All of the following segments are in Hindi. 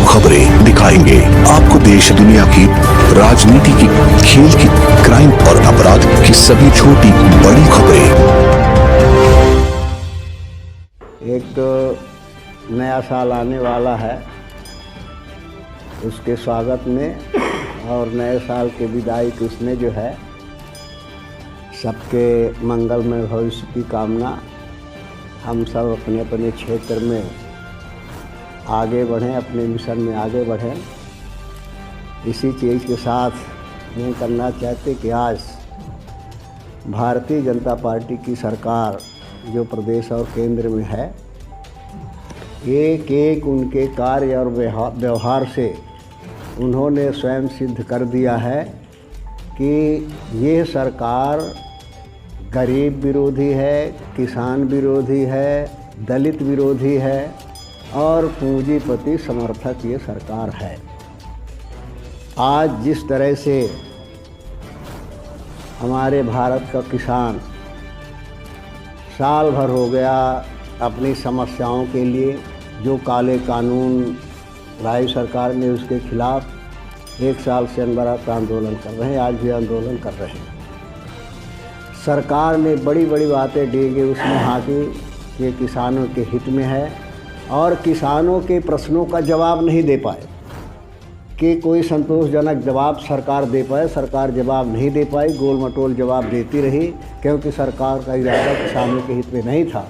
खबरें दिखाएंगे आपको देश दुनिया की, राजनीति की, खेल की, क्राइम और अपराध की सभी छोटी बड़ी खबरें। एक तो नया साल आने वाला है, उसके स्वागत में और नए साल के विदाई के उसमें जो है सबके मंगलमय भविष्य की कामना। हम सब अपने अपने क्षेत्र में आगे बढ़ें, अपने मिशन में आगे बढ़ें। इसी चीज़ के साथ ये करना चाहते कि आज भारतीय जनता पार्टी की सरकार जो प्रदेश और केंद्र में है, एक एक उनके कार्य और व्यवहार से उन्होंने स्वयं सिद्ध कर दिया है कि ये सरकार गरीब विरोधी है, किसान विरोधी है, दलित विरोधी है और पूंजीपति समर्थक ये सरकार है। आज जिस तरह से हमारे भारत का किसान साल भर हो गया अपनी समस्याओं के लिए जो काले कानून लाई सरकार ने उसके खिलाफ एक साल से अनवरत आंदोलन कर रहे हैं, आज भी आंदोलन कर रहे हैं। सरकार ने बड़ी बड़ी बातें डेगे उसमें हाकी कि किसानों के हित में है और किसानों के प्रश्नों का जवाब नहीं दे पाए कि कोई संतोषजनक जवाब सरकार दे पाए। सरकार जवाब नहीं दे पाई, गोल मटोल जवाब देती रही क्योंकि सरकार का इरादा किसानों के हित में नहीं था।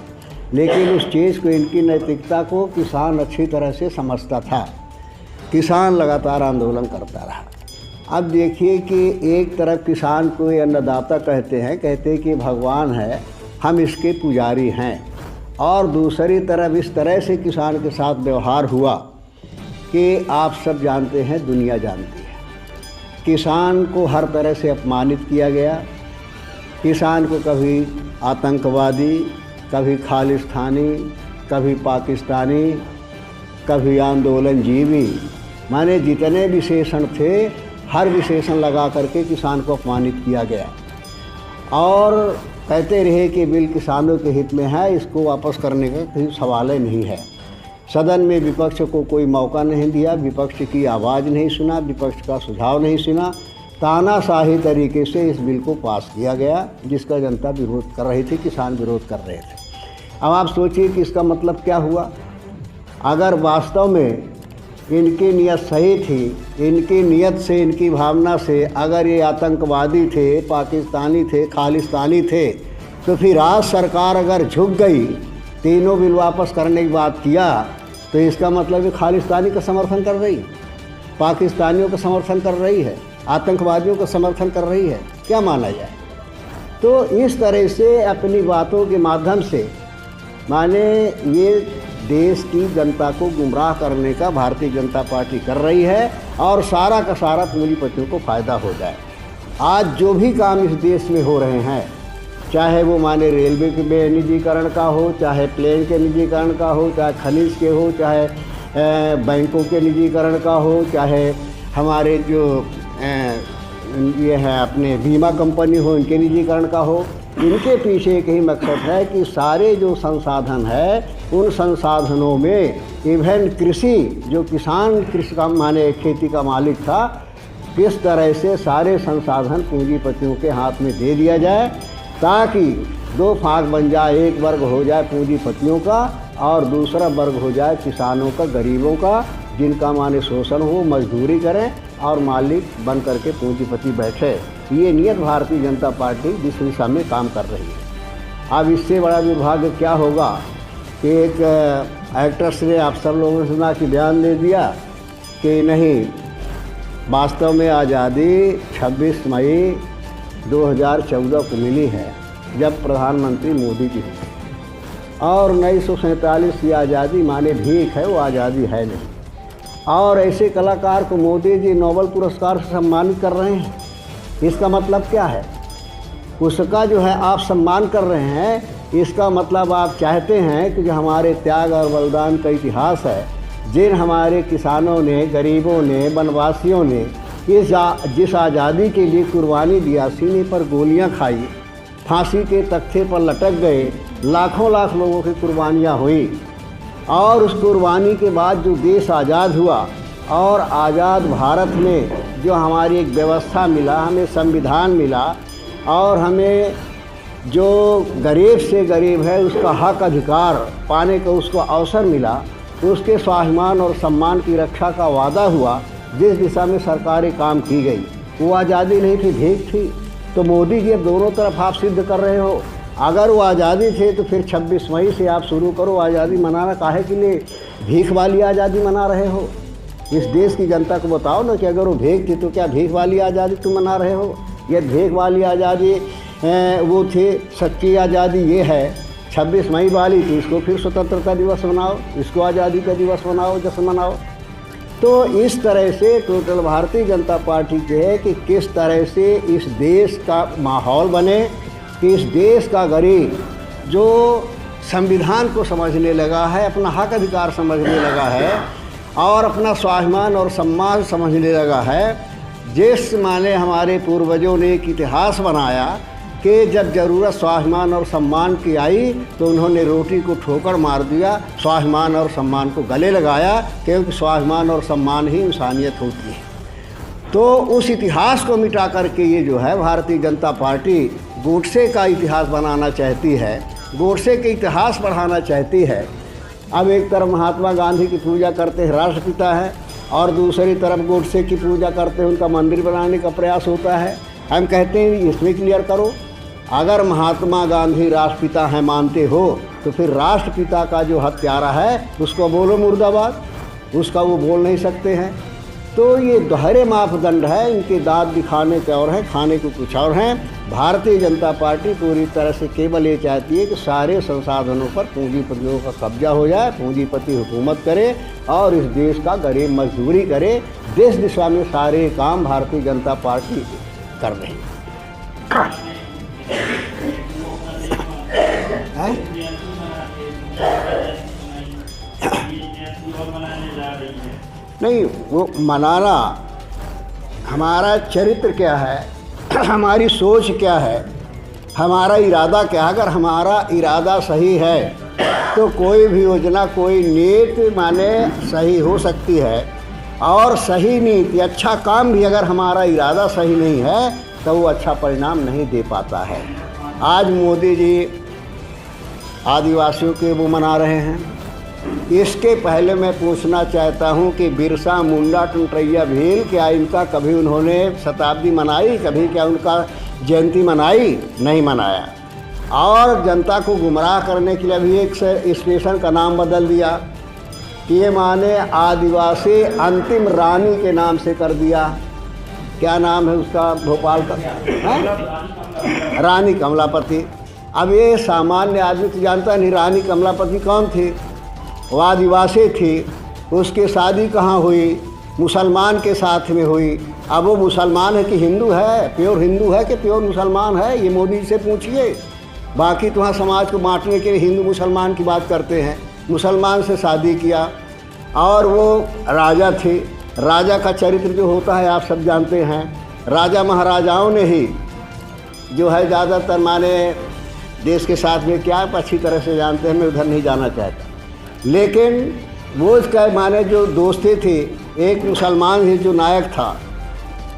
लेकिन उस चीज़ को, इनकी नैतिकता को किसान अच्छी तरह से समझता था। किसान लगातार आंदोलन करता रहा। अब देखिए कि एक तरफ किसान को ये अन्नदाता कहते हैं कि भगवान है, हम इसके पुजारी हैं, और दूसरी तरफ इस तरह से किसान के साथ व्यवहार हुआ कि आप सब जानते हैं, दुनिया जानती है। किसान को हर तरह से अपमानित किया गया। किसान को कभी आतंकवादी, कभी खालिस्तानी, कभी पाकिस्तानी, कभी आंदोलनजीवी, माने जितने विशेषण थे हर विशेषण लगा करके किसान को अपमानित किया गया और कहते रहे कि बिल किसानों के हित में है, इसको वापस करने का कोई सवाल ही नहीं है। सदन में विपक्ष को कोई मौका नहीं दिया, विपक्ष की आवाज़ नहीं सुना, विपक्ष का सुझाव नहीं सुना। तानाशाही तरीके से इस बिल को पास किया गया जिसका जनता विरोध कर रही थी, किसान विरोध कर रहे थे। अब आप सोचिए कि इसका मतलब क्या हुआ। अगर वास्तव में इनकी नियत सही थी, इनकी नियत से, इनकी भावना से अगर ये आतंकवादी थे, पाकिस्तानी थे, खालिस्तानी थे, तो फिर आज सरकार अगर झुक गई, तीनों बिल वापस करने की बात किया, तो इसका मतलब ये खालिस्तानी का समर्थन कर रही है, पाकिस्तानियों का समर्थन कर रही है, आतंकवादियों का समर्थन कर रही है। क्या माना जाए? तो इस तरह से अपनी बातों के माध्यम से माने ये देश की जनता को गुमराह करने का भारतीय जनता पार्टी कर रही है और सारा का सारा पूंजीपतियों को फ़ायदा हो जाए। आज जो भी काम इस देश में हो रहे हैं, चाहे वो माने रेलवे के निजीकरण का हो, चाहे प्लेन के निजीकरण का हो, चाहे खनिज के हो, चाहे बैंकों के निजीकरण का हो, चाहे हमारे जो ये है अपने बीमा कंपनी हो, इनके निजीकरण का हो, इनके पीछे एक ही मकसद है कि सारे जो संसाधन है उन संसाधनों में इवन कृषि, जो किसान कृषि का माने खेती का मालिक था, किस तरह से सारे संसाधन पूंजीपतियों के हाथ में दे दिया जाए ताकि दो फाक बन जाए। एक वर्ग हो जाए पूंजीपतियों का और दूसरा वर्ग हो जाए किसानों का, गरीबों का, जिनका माने शोषण हो, मजदूरी करें और मालिक बन करके पूंजीपति बैठे। ये नियत भारतीय जनता पार्टी जिस दिशा में काम कर रही है। अब इससे बड़ा दुर्भाग्य क्या होगा कि एक एक्ट्रेस ने, आप सब लोगों ने सुना कि बयान दे दिया कि नहीं, वास्तव में आज़ादी 26 मई 2014 को मिली है जब प्रधानमंत्री मोदी जी थे, और 1947 की आज़ादी माने भीख है, वो आज़ादी है नहीं। और ऐसे कलाकार को मोदी जी नोबेल पुरस्कार से सम्मानित कर रहे हैं। इसका मतलब क्या है? उसका जो है आप सम्मान कर रहे हैं, इसका मतलब आप चाहते हैं कि जो हमारे त्याग और बलिदान का इतिहास है, जिन हमारे किसानों ने, गरीबों ने, वनवासियों ने जिस आज़ादी के लिए कुर्बानी दिया, सीने पर गोलियां खाई, फांसी के तख्ते पर लटक गए, लाखों लोगों की कुर्बानियां हुई और उस कुर्बानी के बाद जो देश आज़ाद हुआ और आज़ाद भारत में जो हमारी एक व्यवस्था मिला, हमें संविधान मिला और हमें जो गरीब से गरीब है उसका हक अधिकार पाने का उसको अवसर मिला, उसके स्वाभिमान और सम्मान की रक्षा का वादा हुआ, जिस दिशा में सरकारी काम की गई वो आज़ादी नहीं थी, भीख थी। तो मोदी जी अब दोनों तरफ आप सिद्ध कर रहे हो। अगर वो आज़ादी थे तो फिर 26 मई से आप शुरू करो आज़ादी मनाना, काहे के लिए भीख वाली आज़ादी मना रहे हो? इस देश की जनता को बताओ ना कि अगर वो भीख थी तो क्या भीख वाली आज़ादी तुम मना रहे हो? ये भीख वाली आज़ादी वो थे, सच्ची आज़ादी ये है 26 मई वाली थी, इसको फिर स्वतंत्रता दिवस मनाओ, इसको आज़ादी का दिवस मनाओ, जश्न मनाओ। तो इस तरह से टोटल भारतीय जनता पार्टी के है कि किस तरह से इस देश का माहौल बने कि इस देश का गरीब जो संविधान को समझने लगा है, अपना हक अधिकार समझने लगा है और अपना स्वाभिमान और सम्मान समझने लगा है, जिस माने हमारे पूर्वजों ने एक इतिहास बनाया कि जब ज़रूरत स्वाभिमान और सम्मान की आई तो उन्होंने रोटी को ठोकर मार दिया, स्वाभिमान और सम्मान को गले लगाया, क्योंकि स्वाभिमान और सम्मान ही इंसानियत होती है। तो उस इतिहास को मिटा करके ये जो है भारतीय जनता पार्टी गोडसे का इतिहास बनाना चाहती है, गोडसे के इतिहास पढ़ाना चाहती है। अब एक तरफ महात्मा गांधी की पूजा करते हैं, राष्ट्रपिता है, और दूसरी तरफ गोडसे की पूजा करते हैं, उनका मंदिर बनाने का प्रयास होता है। हम कहते हैं इसमें क्लियर करो, अगर महात्मा गांधी राष्ट्रपिता हैं मानते हो तो फिर राष्ट्रपिता का जो हत्यारा है उसको बोलो मुर्दाबाद, उसका वो बोल नहीं सकते हैं। तो ये दोहरे मापदंड है, इनके दांत दिखाने के और हैं, खाने को कुछ और हैं। भारतीय जनता पार्टी पूरी तरह से केवल ये चाहती है कि सारे संसाधनों पर पूंजीपतियों का कब्जा हो जाए, पूंजीपति हुकूमत करे और इस देश का गरीब मजदूरी करे। देश दिशा में सारे काम भारतीय जनता पार्टी कर रही है। नहीं, वो मनाना हमारा चरित्र क्या है, हमारी सोच क्या है, हमारा इरादा क्या है। अगर हमारा इरादा सही है तो कोई भी योजना, कोई नीति माने सही हो सकती है, और सही नीति, अच्छा काम भी अगर हमारा इरादा सही नहीं है तो वो अच्छा परिणाम नहीं दे पाता है। आज मोदी जी आदिवासियों के वो मना रहे हैं, इसके पहले मैं पूछना चाहता हूं कि बिरसा मुंडा टुंटैया भील, क्या इनका कभी उन्होंने शताब्दी मनाई? कभी क्या उनका जयंती मनाई? नहीं मनाया। और जनता को गुमराह करने के लिए भी एक स्टेशन का नाम बदल दिया कि ये माने आदिवासी अंतिम रानी के नाम से कर दिया। क्या नाम है उसका भोपाल का? रानी कमलापति। अब ये सामान्य आदमी तो जानता नहीं रानी कमलापति कौन थी। वो आदिवासी थी, उसकी शादी कहाँ हुई? मुसलमान के साथ में हुई। अब वो मुसलमान है कि हिंदू है, प्योर हिंदू है कि प्योर मुसलमान है, ये मोदी से पूछिए। बाकी तो वहाँ समाज को बांटने के लिए हिंदू मुसलमान की बात करते हैं। मुसलमान से शादी किया और वो राजा थे। राजा का चरित्र जो होता है आप सब जानते हैं। राजा महाराजाओं ने ही जो है ज़्यादातर माने देश के साथ में क्या अच्छी तरह से जानते हैं, मैं उधर नहीं जाना चाहता, लेकिन वो इसका माने जो दोस्ती थी, एक मुसलमान ही जो नायक था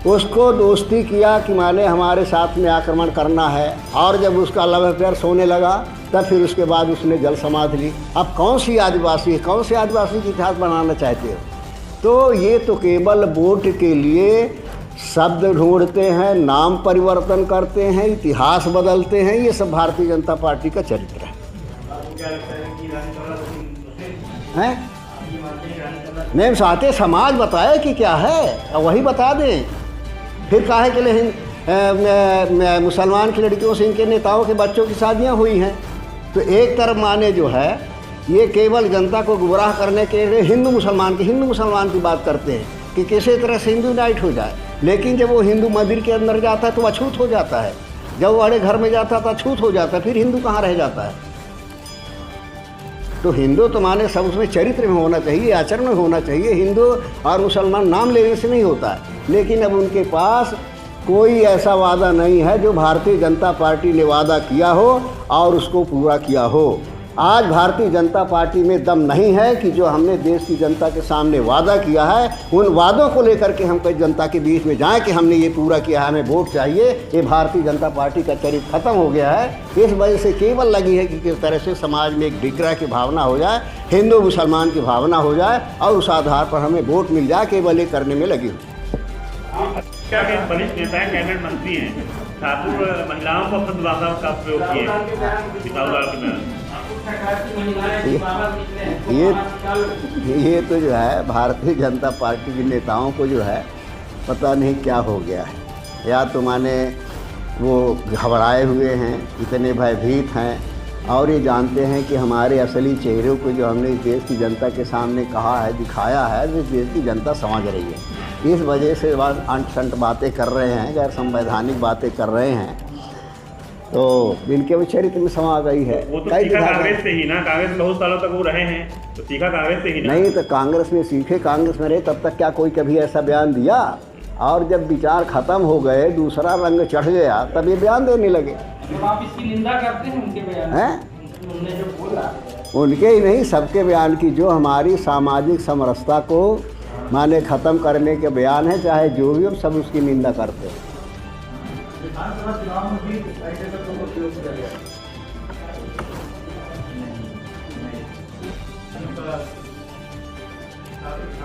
उसको दोस्ती किया कि माने हमारे साथ में आक्रमण करना है, और जब उसका लव अफेयर सोने लगा तब फिर उसके बाद उसने जल समाधि ली। अब कौन सी आदिवासी, कौन से आदिवासी की इतिहास बनाना चाहते हो? तो ये तो केवल वोट के लिए शब्द ढूंढते हैं, नाम परिवर्तन करते हैं, इतिहास बदलते हैं। ये सब भारतीय जनता पार्टी का चरित्र है। नहीं चाहते समाज बताए कि क्या है, वही बता दें। फिर काहे के लिए मुसलमान की लड़कियों से इनके नेताओं के बच्चों की शादियां हुई हैं? तो एक तरफ माने जो है ये केवल जनता को गुमराह करने के लिए हिंदू मुसलमान की बात करते हैं कि किसी तरह से हिंदू यूनाइट हो जाए, लेकिन जब वो हिंदू मंदिर के अंदर जाता है तो अछूत हो जाता है, जब वो बड़े घर में जाता है तो अछूत हो जाता है, फिर हिंदू कहाँ रह जाता है? तो हिंदू तो माने सब उसमें चरित्र में होना चाहिए, आचरण में होना चाहिए। हिंदू और मुसलमान नाम लेने से नहीं होता है, लेकिन अब उनके पास कोई ऐसा वादा नहीं है जो भारतीय जनता पार्टी ने वादा किया हो और उसको पूरा किया हो। आज भारतीय जनता पार्टी में दम नहीं है कि जो हमने देश की जनता के सामने वादा किया है, उन वादों को लेकर के हम कई जनता के बीच में जाएं कि हमने ये पूरा किया है, हमें वोट चाहिए। ये भारतीय जनता पार्टी का चरित्र खत्म हो गया है। इस वजह से केवल लगी है कि किस तरह से समाज में एक डिगरा की भावना हो जाए, हिंदू मुसलमान की भावना हो जाए और उस आधार पर हमें वोट मिल जाए, केवल ये करने में लगी हुई। क्या वरिष्ठ नेता हैं, कैबिनेट मंत्री हैं, ठाकुर महिलाओं को अपनी भाषाओं का प्रयोग किए पिताऊलाल के में। ये तो जो है भारतीय जनता पार्टी के नेताओं को जो है पता नहीं क्या हो गया है, या तो माने वो घबराए हुए हैं, इतने भयभीत हैं और ये जानते हैं कि हमारे असली चेहरे को जो हमने इस देश की जनता के सामने कहा है, दिखाया है, वो देश की जनता समझ रही है। इस वजह से अंट शंट बातें कर रहे हैं, गैर संवैधानिक बातें कर रहे हैं, तो इनके भी चरित्र में समा गई है। वो तो सीखा कांग्रेस से ही ना, कांग्रेस में बहुत सालों तक वो रहे हैं, तो सीखा कांग्रेस से ही ना। नहीं तो कांग्रेस में सीखे, कांग्रेस में रहे तब तक क्या कोई कभी ऐसा बयान दिया? और जब विचार खत्म हो गए, दूसरा रंग चढ़ गया, तब ये बयान देने लगे। तो आप इसकी निंदा करते हैं उनके बयान हैं? उन्होंने जो बोला, उनके ही नहीं, सबके बयान की, जो हमारी सामाजिक समरसता को माने ख़त्म करने के बयान है, चाहे जो भी हो, सब उसकी निंदा करते हैं।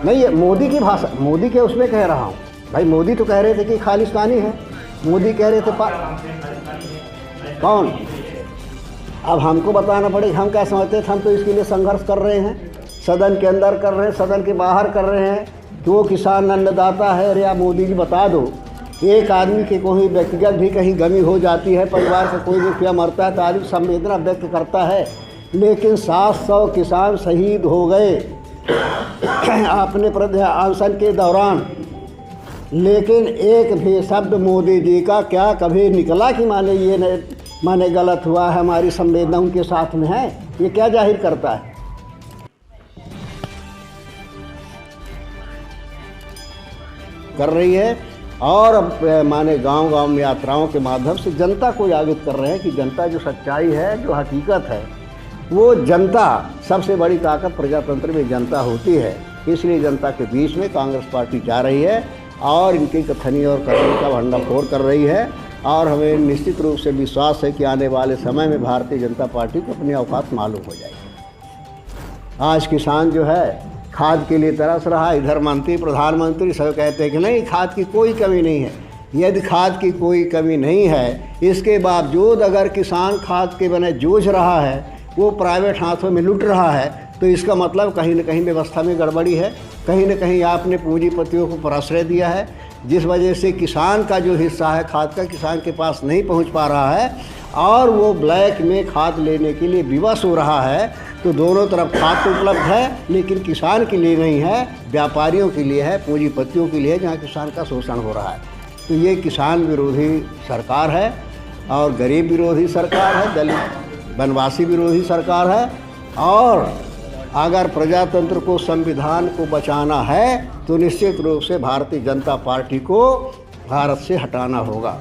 नहीं, ये मोदी की भाषा, मोदी के उसमें कह रहा हूँ भाई। मोदी तो कह रहे थे कि खालिस्तानी है, मोदी कह रहे थे कौन? अब हमको बताना पड़ेगा हम क्या समझते थे। हम तो इसके लिए संघर्ष कर रहे हैं, सदन के अंदर कर रहे हैं, सदन के बाहर कर रहे हैं कि वो किसान अन्नदाता है। अरे आप मोदी जी बता दो, एक आदमी के कोई व्यक्तिगत भी कहीं गमी हो जाती है, परिवार का कोई रुपया मरता है तो आदमी संवेदना व्यक्त करता है, लेकिन 700 किसान शहीद हो गए अपने प्रदर्शन के दौरान, लेकिन एक भी शब्द मोदी जी का क्या कभी निकला कि माने गलत हुआ है, हमारी संवेदना उनके साथ में है? ये क्या जाहिर करता है? कर रही है और माने गांव-गांव में यात्राओं के माध्यम से जनता को जागृत कर रहे हैं कि जनता जो सच्चाई है, जो हकीकत है, वो जनता, सबसे बड़ी ताकत प्रजातंत्र में जनता होती है। इसलिए जनता के बीच में कांग्रेस पार्टी जा रही है और इनकी कथनी और करनी का भंडाफोड़ कर रही है। और हमें निश्चित रूप से विश्वास है कि आने वाले समय में भारतीय जनता पार्टी को अपनी औकात मालूम हो जाएगी। आज किसान जो है खाद के लिए तरस रहा, इधर मंत्री प्रधानमंत्री सब कहते हैं कि नहीं, खाद की कोई कमी नहीं है। यदि खाद की कोई कमी नहीं है, इसके बावजूद अगर किसान खाद के बने जूझ रहा है, वो प्राइवेट हाथों में लुट रहा है, तो इसका मतलब कहीं न कहीं व्यवस्था में गड़बड़ी है, कहीं न कहीं आपने पूंजीपतियों को प्रश्रय दिया है, जिस वजह से किसान का जो हिस्सा है खाद का, किसान के पास नहीं पहुंच पा रहा है और वो ब्लैक में खाद लेने के लिए विवश हो रहा है। तो दोनों तरफ खाद तो उपलब्ध है, लेकिन किसान के लिए नहीं है, व्यापारियों के लिए है, पूंजीपतियों के लिए, जहाँ किसान का शोषण हो रहा है। तो ये किसान विरोधी सरकार है और गरीब विरोधी सरकार है, दलित वनवासी विरोधी सरकार है। और अगर प्रजातंत्र को, संविधान को बचाना है तो निश्चित रूप से भारतीय जनता पार्टी को भारत से हटाना होगा।